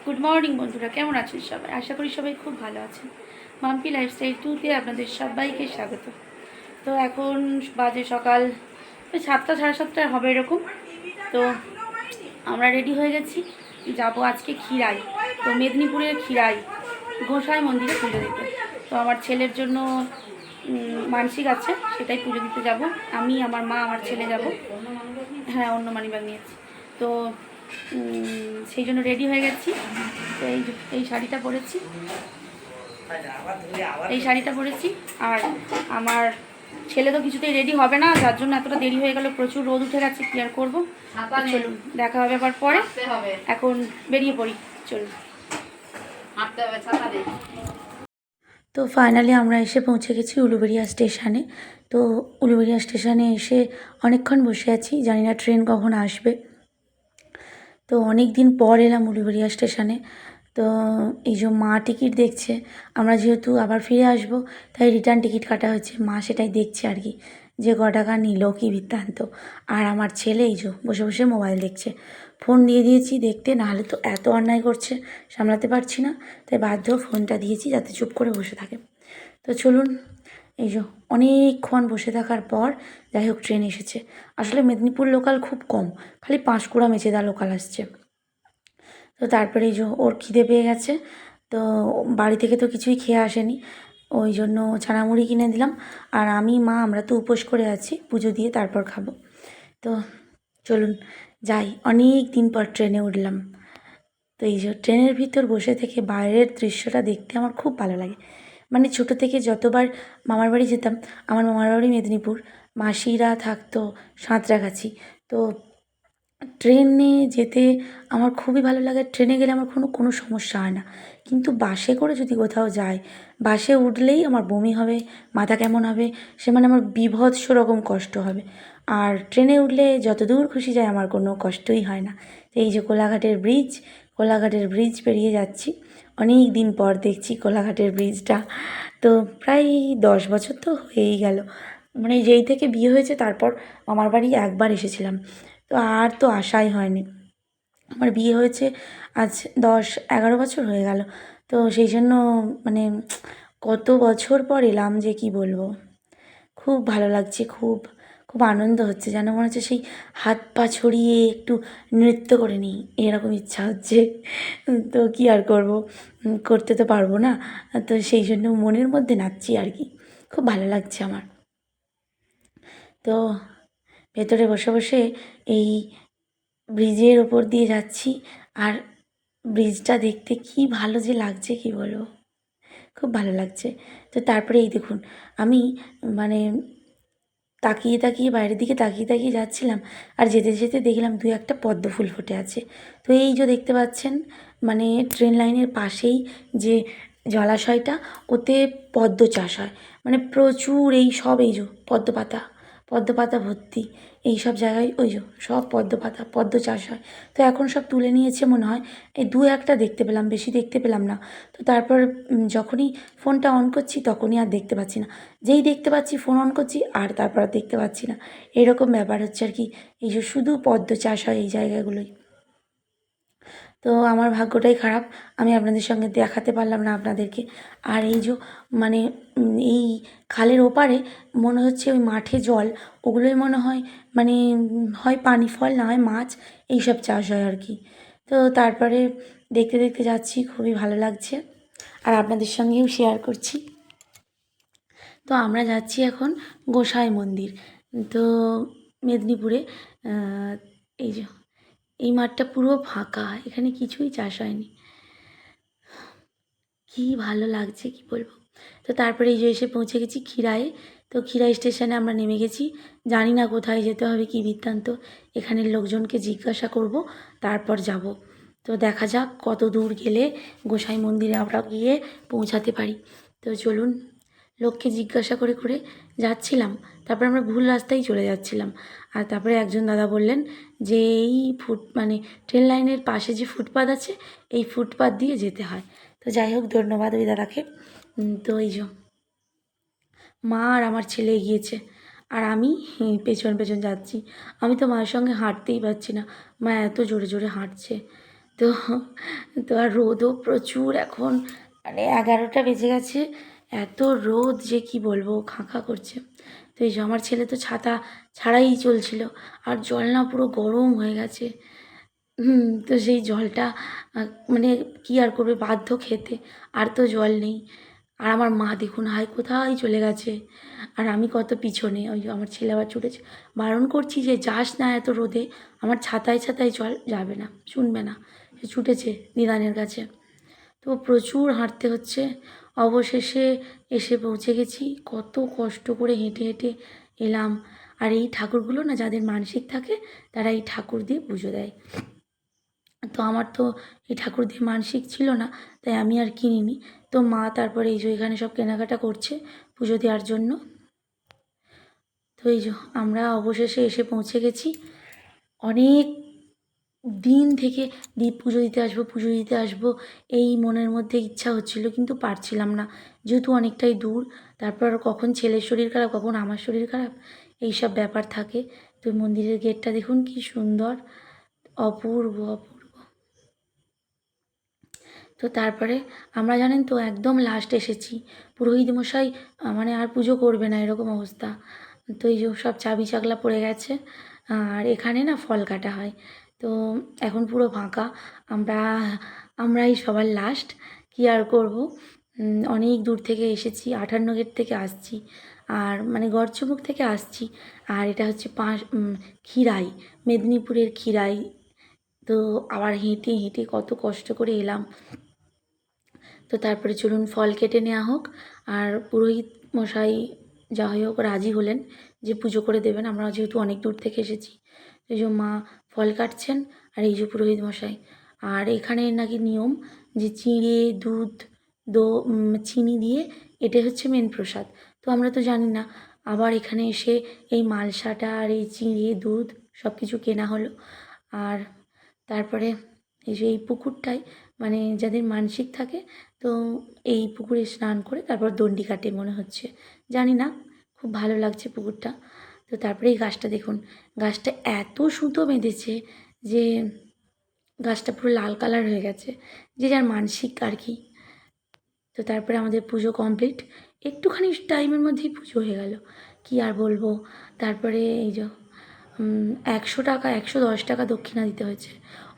Good morning বন্ধুরা, কেমন আছেন সবাই? আশা করি সবাই খুব ভালো আছেন। মাম্পি লাইফস্টাইল 2-তে আপনাদের সবাইকে স্বাগত। তো এখন বাজে সকাল 7টা, 7:30 হবে এরকম। তো আমরা রেডি হয়ে গেছি, যাব আজকে খিরাই। তো মেদিনীপুরের খিরাই গোসাই মন্দিরে পুজো দিতে। তো আমার ছেলের জন্য মানসিক আছে, সেটাই পুজো দিতে যাব। আমি, আমার মা, আমার ছেলে যাব। হ্যাঁ, অন্য মানিব্যাগ নিয়েছি। তো সেই জন্য রেডি হয়ে গেছি। তো এই শাড়িটা পরেছি, আর আমার ছেলে তো কিছুতেই রেডি হবে না, যার জন্য এতটা দেরি হয়ে গেল। প্রচুর রোদ উঠে গেছে, কি আর করবো। চলুন, দেখা হবে আবার পরে। এখন বেরিয়ে পড়ি, চলুন। তো ফাইনালি আমরা এসে পৌঁছে গেছি উলুবেড়িয়া স্টেশনে। তো উলুবেড়িয়া স্টেশনে এসে অনেকক্ষণ বসে আছি, জানি না ট্রেন কখন আসবে। তো অনেক দিন পর এলাম উলুবেড়িয়া স্টেশনে। তো এই যে মা টিকিট দেখছে, আমরা যেহেতু আবার ফিরে আসব তাই রিটার্ন টিকিট কাটা হয়েছে। মা সেটাই দেখছে আর কি, যে ক টাকা নিল, কী বৃত্তান্ত। আর আমার ছেলে এই যে বসে বসে মোবাইল দেখছে। ফোন দিয়ে দিয়েছি দেখতে, নাহলে তো এত অন্যায় করছে, সামলাতে পারছি না। তাই বাধ্য ফোনটা দিয়েছি যাতে চুপ করে বসে থাকে। তো চলুন, এই যে অনেকক্ষণ বসে থাকার পর যাই হোক ট্রেন এসেছে। আসলে মেদিনীপুর লোকাল খুব কম, খালি পাঁশকুড়া মেচেদা লোকাল আসছে। তো তারপরে এই যে ওর খিদে পেয়ে গেছে, তো বাড়ি থেকে তো কিছুই খেয়ে আসেনি, ওই জন্য ছানামুড়ি কিনে দিলাম। আর আমি, মা, আমরা তো উপোস করে আছি, পুজো দিয়ে তারপর খাবো। তো চলুন যাই, অনেক দিন পর ট্রেনে উঠলাম। তো এই যে ট্রেনের ভিতর বসে থেকে বাইরের দৃশ্যটা দেখতে আমার খুব ভালো লাগে। মানে ছোটো থেকে যতবার মামার বাড়ি যেতাম, আমার মামার বাড়ি মেদিনীপুর, মাসিরা থাকতো সাঁতরাগাছি। তো ট্রেনে যেতে আমার খুবই ভালো লাগে। ট্রেনে গেলে আমার কোনো সমস্যা হয় না। কিন্তু বাসে করে যদি কোথাও যাই, বাসে উঠলেই আমার বমি হবে, মাথা কেমন হবে, সে মানে আমার বীভৎস রকম কষ্ট হবে। আর ট্রেনে উঠলে যত দূর খুশি যায়, আমার কোনো কষ্টই হয় না। তো এই যে কোলাঘাটের ব্রিজ পেরিয়ে যাচ্ছি। অনেক দিন পর দেখছি কোলাঘাটের ব্রিজটা। তো প্রায় 10 বছর তো হয়েই গেল। মানে যেই থেকে বিয়ে হয়েছে তারপর মামার বাড়ি একবার এসেছিলাম, তো আর তো আসাই হয়নি। আমার বিয়ে হয়েছে আজ 10-11 বছর হয়ে গেল। তো সেই জন্য মানে কত বছর পর এলাম যে কি বলবো। খুব ভালো লাগছে, খুব খুব আনন্দ হচ্ছে, যেন মনে হচ্ছে সেই হাত পা ছড়িয়ে একটু নৃত্য করে নিই, এরকম ইচ্ছা হচ্ছে। তো কি আর করব, করতে তো পারবো না। তো সেই জন্য মনের মধ্যে নাচছি আর কি, খুব ভালো লাগছে আমার। তো ভেতরে বসে বসে এই ব্রিজের ওপর দিয়ে যাচ্ছি, আর ব্রিজটা দেখতে কি ভালো যে লাগছে কি বলবো, খুব ভালো লাগছে। তো তারপরে এই দেখুন, আমি মানে তাকিয়ে তাকিয়ে বাইরের দিকে তাকিয়ে তাকিয়ে যাচ্ছিলাম, আর যেতে যেতে দেখলাম 2-1টা পদ্ম ফুল ফুটে আছে। তো এই যে দেখতে পাচ্ছেন, মানে ট্রেন লাইনের পাশেই যে জলাশয়টা, ওতে পদ্ম চাষ হয়। মানে প্রচুর এই যে পদ্ম পাতা ভর্তি এই সব জায়গায়, ওই যে সব পদ্ম চাষ হয়। তো এখন সব তুলে নিয়েছে মনে হয়, এই 2-1টা দেখতে পেলাম, বেশি দেখতে পেলাম না। তো তারপর যখনই ফোনটা অন করছি তখনই আর দেখতে পাচ্ছি না, যেই দেখতে পাচ্ছি ফোন অন করছি আর তারপর আর দেখতে পাচ্ছি না। এরকম ব্যাপার হচ্ছে আর কি, এই যে শুধু পদ্ম চাষ হয় এই জায়গাগুলোই। তো আমার ভাগ্যটাই খারাপ, আমি আপনাদের সঙ্গে দেখাতে পারলাম না আপনাদেরকে। আর এই যে মানে এই খালের ওপারে মনে হচ্ছে ওই মাঠে জল, ওগুলোই মনে হয় মানে হয় পানি ফল, না হয় মাছ, এইসব চাষ হয় আর কি। তো তারপরে দেখতে দেখতে যাচ্ছি, খুবই ভালো লাগছে, আর আপনাদের সঙ্গেও শেয়ার করছি। তো আমরা যাচ্ছি এখন গোসাই মন্দির। তো মেদিনীপুরে এই যে এই মাঠটা পুরো ফাঁকা, এখানে কিছুই চাষ হয়নি, কি ভালো লাগছে কি বলবো। তো তারপরে এই যে এসে পৌঁছে গেছি খিরায়ে। তো খিরাই স্টেশনে আমরা নেমে গেছি, জানি না কোথায় যেতে হবে কী বৃত্তান্ত, এখানের লোকজনকে জিজ্ঞাসা করব, তারপর যাব। তো দেখা যাক কত দূর গেলে গোসাই মন্দিরে আমরা গিয়ে পৌঁছাতে পারি। তো চলুন, লোককে জিজ্ঞাসা করে করে যাচ্ছিলাম, তারপর আমরা ভুল রাস্তায় চলে যাচ্ছিলাম। আর তারপরে একজন দাদা বললেন যে এই মানে ট্রেন লাইনের পাশে যে ফুটপাথ আছে, এই ফুটপাথ দিয়ে যেতে হয়। তো যাই হোক, ধন্যবাদ ওই দাদাকে। তো এই যে মা আর আমার ছেলে এগিয়েছে, আর আমি পেছন পেছন যাচ্ছি। আমি তো মায়ের সঙ্গে হাঁটতেই পারছি না, মা এত জোরে জোরে হাঁটছে। তো তো আর রোদও প্রচুর এখন, মানে 11টা বেজে গেছে, এত রোদ যে কি বলবো, খাঁ খাঁ করছে। তো এই যে আমার ছেলে তো ছাতা ছাড়াই চলছিল, আর জল না পুরো গরম হয়ে গেছে। তো সেই জলটা মানে কি আর করবে, বাধ্য খেতে, আর তো জল নেই। আর আমার মা দেখুন হাই কোথায় চলে গেছে, আর আমি কত পিছনে। ওই যে আমার ছেলে আবার ছুটেছে, বারণ করছি যে যাস না এত রোদে, আমার ছাতায় ছাতায় চল, যাবে না, শুনবে না, সে ছুটেছে নিদানের কাছে। তো প্রচুর হাঁটতে হচ্ছে। অবশেষে এসে পৌঁছে গেছি, কত কষ্ট করে হেঁটে হেঁটে এলাম। আর এই ঠাকুরগুলো না, যাদের মানসিক থাকে তারা এই ঠাকুর দিয়ে পুজো দেয়। তো আমার তো এই ঠাকুর দিয়ে মানসিক ছিল না, তাই আমি আর কিনিনি। তো মা তারপরে এই যে এখানে সব কেনাকাটা করছে পুজো দেওয়ার জন্য। তো এই যে আমরা অবশেষে এসে পৌঁছে গেছি। অনেক দিন থেকে পুজো দিতে আসবো, পুজো দিতে আসবো, এই মনের মধ্যে ইচ্ছা হচ্ছিল, কিন্তু পারছিলাম না, যেহেতু অনেকটাই দূর। তারপর কখন ছেলের শরীর খারাপ, কখন আমার শরীর খারাপ, এইসব ব্যাপার থাকে। তো মন্দিরের গেটটা দেখুন কি সুন্দর, অপূর্ব অপূর্ব। তো তারপরে আমরা জানেন তো একদম লাস্ট এসেছি। পুরোহিত মশাই মানে আর পুজো করবে না, এরকম অবস্থা। তো এই যে সব চাবি চাকলা পড়ে গেছে, আর এখানে না ফল কাটা হয়। তো এখন পুরো ফাঁকা, আমরা আমরাই সবার লাস্ট, কী আর করব। অনেক দূর থেকে এসেছি, 58 গেট থেকে আসছি, আর মানে গড়চুমুক থেকে আসছি। আর এটা হচ্ছে খিরাই, মেদিনীপুরের খিরাই। তো আবার হেঁটে হেঁটে কত কষ্ট করে এলাম। তো তারপরে চলুন ফল কেটে নেওয়া হোক। আর পুরোহিত মশাই যা হয় হোক রাজি হলেন যে পুজো করে দেবেন, আমরা যেহেতু অনেক দূর থেকে এসেছি। এই যে মা ফল কাটছেন, আর এই যে পুরোহিত মশাই। আর এখানে নাকি নিয়ম যে চিঁড়ে দুধ চিনি দিয়ে, এটাই হচ্ছে মেন প্রসাদ। তো আমরা তো জানি না। আবার এখানে এসে এই মালসাটা আর এই চিঁড়ে দুধ সব কিছু কেনা হলো। আর তারপরে এই যে এই পুকুরটায়, মানে যাদের মানসিক থাকে, তো এই পুকুরে স্নান করে তারপর দণ্ডি কাটে মনে হচ্ছে, জানি না। খুব ভালো লাগছে পুকুরটা। তো তারপরে এই গাছটা দেখুন, গাছটা এত সুতো বেঁধেছে যে গাছটা পুরো লাল কালার হয়ে গেছে, যে যার মানসিক আর কি। তো তারপরে আমাদের পুজো কমপ্লিট, একটুখানি টাইমের মধ্যেই পুজো হয়ে গেল, কি আর বলবো। তারপরে এই যে 100 টাকা 110 টাকা দক্ষিণা দিতে হয়েছে,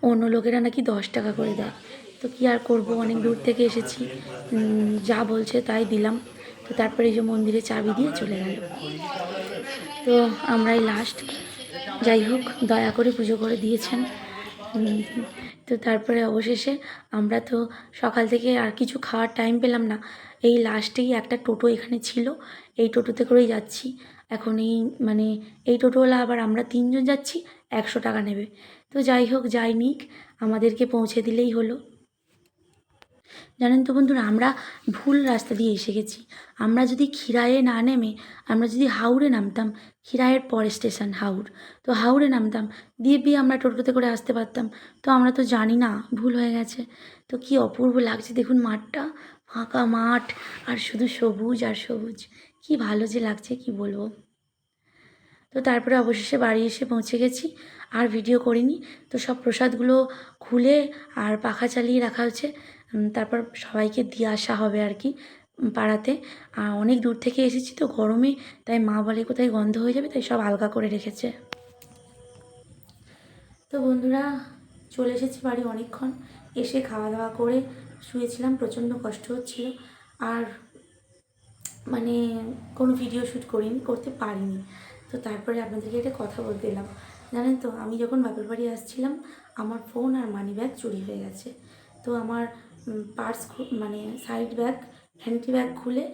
অন্য লোকেরা নাকি 10 টাকা করে দেয়। তো কী আর করবো, অনেক দূর থেকে এসেছি, যা বলছে তাই দিলাম। তো তারপরে এই যে মন্দিরে চাবি দিয়ে চলে গেল। তো আমরাই লাস্ট, যাই হোক দয়া করে পুজো করে দিয়েছেন। তো তারপরে অবশেষে আমরা তো সকাল থেকে আর কিছু খাওয়ার টাইম পেলাম না। এই লাস্টেই একটা টোটো এখানে ছিল, এই টোটোতে করেই যাচ্ছি এখন। এই মানে এই টোটোওয়ালা আবার আমরা 3জন যাচ্ছি, 100 টাকা নেবে। তো যাই হোক, যাই নিক, আমাদেরকে পৌঁছে দিলেই হলো। জানেন তো বন্ধুরা, আমরা ভুল রাস্তা দিয়ে এসে গেছি। আমরা যদি খিরাইয়ে না নেমে আমরা যদি হাওড়ে নামতাম, খিরাইয়ের পরের স্টেশন হাওড়, তো হাওড়ে নামতাম, দিয়ে আমরা টোটোতে করে আসতে পারতাম। তো আমরা তো জানি না, ভুল হয়ে গেছে। তো কি অপূর্ব লাগছে দেখুন মাঠটা, ফাঁকা মাঠ, আর শুধু সবুজ আর সবুজ, কি ভালো যে লাগছে কি বলবো। তো তারপরে অবশেষে বাড়ি এসে পৌঁছে গেছি, আর ভিডিও করিনি। তো সব প্রসাদগুলো খুলে আর পাখা চালিয়ে রাখা হচ্ছে, তারপর সবাইকে দিয়ে আসা হবে আর কি পাড়াতে। আর অনেক দূর থেকে এসেছি তো গরমে, তাই মা বলে কোথায় গন্ধ হয়ে যাবে, তাই সব আলগা করে রেখেছে। তো বন্ধুরা, চলে এসেছি বাড়ি অনেকক্ষণ, এসে খাওয়া দাওয়া করে শুয়েছিলাম, প্রচণ্ড কষ্ট হচ্ছিল। আর মানে কোনো ভিডিও শ্যুট করিনি, করতে পারিনি। তো তারপরে আপনাদেরকে একটা কথা বলতে এলাম। জানেন তো, আমি যখন বাপের বাড়ি আসছিলাম, আমার ফোন আর মানি ব্যাগ চুরি হয়ে গেছে। তো আমার পার্স মানে সাইড ব্যাগ, ভ্যানিটি ব্যাগ খুলে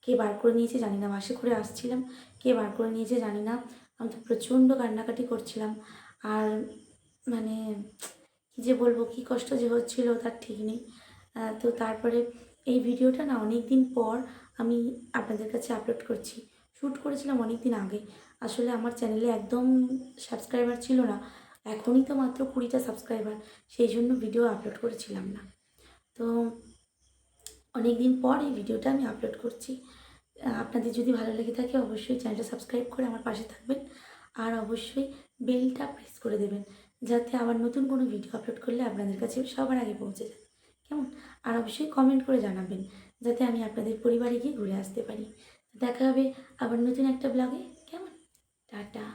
কে বার করে নিয়েছে জানি না, বাসে করে আসছিলাম, কে বার করে নিয়েছে জানি না। আমি তো প্রচণ্ড কান্নাকাটি করছিলাম। আর মানে কী যে বলবো, কী কষ্ট যে হচ্ছিল তার ঠিক নেই। তো তারপরে এই ভিডিওটা না অনেক দিন পর আমি আপনাদের কাছে আপলোড করছি। শ্যুট করেছিলাম অনেক দিন আগে, আসলে আমার চ্যানেলে একদম সাবস্ক্রাইবার ছিল না, এখনই তো মাত্র 20টা সাবস্ক্রাইবার, সেই জন্য ভিডিও আপলোড করেছিলাম না। তো অনেক দিন পর এই ভিডিওটা আমি আপলোড করছি। আপনাদের যদি ভালো লেগে থাকে অবশ্যই চ্যানেলটা সাবস্ক্রাইব করে আমার পাশে থাকবেন, আর অবশ্যই বেলটা প্রেস করে দেবেন, যাতে আবার নতুন কোনো ভিডিও আপলোড করলে আপনাদের কাছে সবার আগে পৌঁছে যায়। কেমন? আর অবশ্যই কমেন্ট করে জানাবেন যাতে আমি আপনাদের পরিবারে গিয়ে ঘুরে আসতে পারি। দেখা হবে আবার নতুন একটা ব্লগে। কেমন? টাটা।